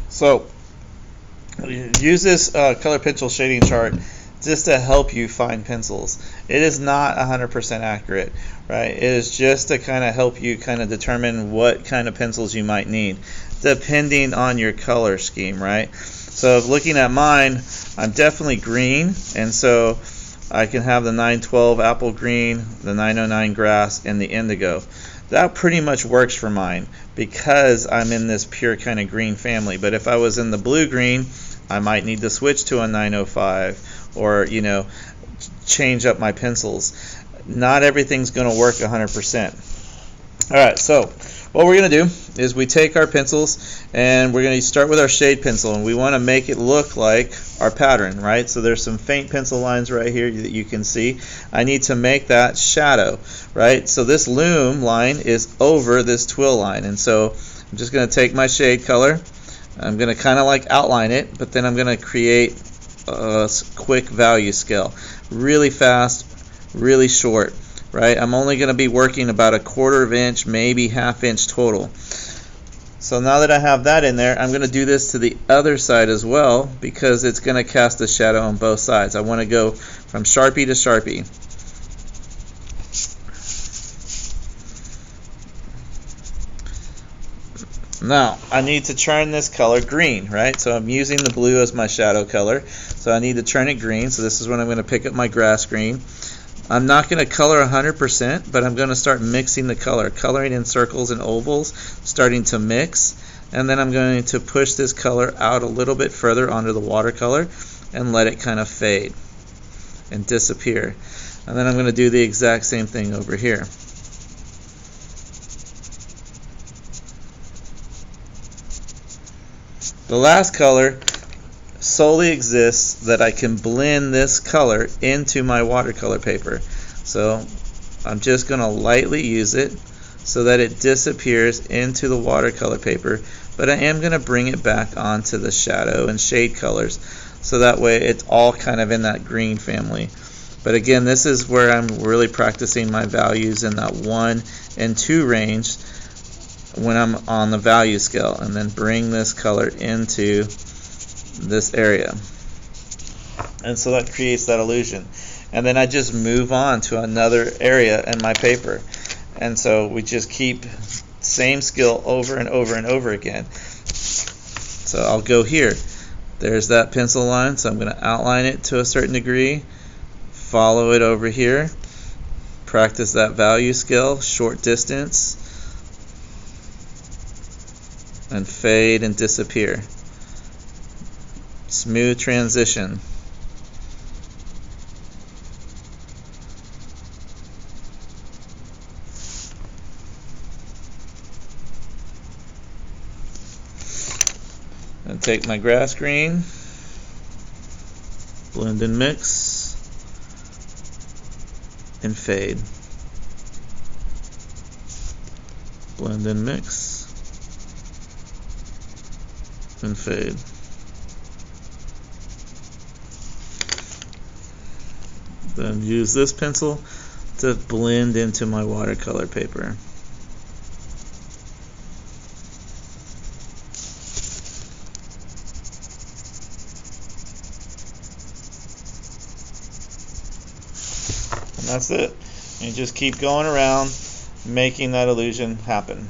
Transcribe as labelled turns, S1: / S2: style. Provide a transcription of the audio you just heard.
S1: So use this color pencil shading chart just to help you find pencils. It is not 100% accurate, right? It is just to kind of help you kind of determine what kind of pencils you might need depending on your color scheme, right? So looking at mine, I'm definitely green, and so I can have the 912 apple green, the 909 grass, and the indigo. That pretty much works for mine because I'm in this pure kind of green family. But if I was in the blue green, I might need to switch to a 905 or, change up my pencils. Not everything's going to work 100%. All right, so what we're going to do is we take our pencils and we're going to start with our shade pencil, and we want to make it look like our pattern, right? So there's some faint pencil lines right here that you can see. I need to make that shadow, right? So this loom line is over this twill line, and so I'm just going to take my shade color. I'm going to kind of like outline it, but then I'm going to create a quick value scale. Really fast, really short, right? I'm only going to be working about 1/4 inch, maybe 1/2 inch total. So now that I have that in there, I'm going to do this to the other side as well because it's going to cast a shadow on both sides. I want to go from Sharpie to Sharpie. Now, I need to turn this color green, right? So I'm using the blue as my shadow color. So I need to turn it green. So this is when I'm going to pick up my grass green. I'm not going to color 100%, but I'm going to start mixing the color, coloring in circles and ovals, starting to mix. And then I'm going to push this color out a little bit further onto the watercolor and let it kind of fade and disappear. And then I'm going to do the exact same thing over here. The last color solely exists that I can blend this color into my watercolor paper. So I'm just going to lightly use it so that it disappears into the watercolor paper, but I am going to bring it back onto the shadow and shade colors so that way it's all kind of in that green family. But again, this is where I'm really practicing my values in that 1 and 2 range when I'm on the value scale, and then bring this color into this area, and so that creates that illusion. And then I just move on to another area in my paper, and so we just keep same skill over and over and over again. So I'll go here, there's that pencil line, so I'm going to outline it to a certain degree, follow it over here, practice that value scale, short distance, and fade and disappear. Smooth transition. And take my grass green, blend and mix, and fade. Blend and mix, and fade. Then use this pencil to blend into my watercolor paper. And that's it. You just keep going around making that illusion happen.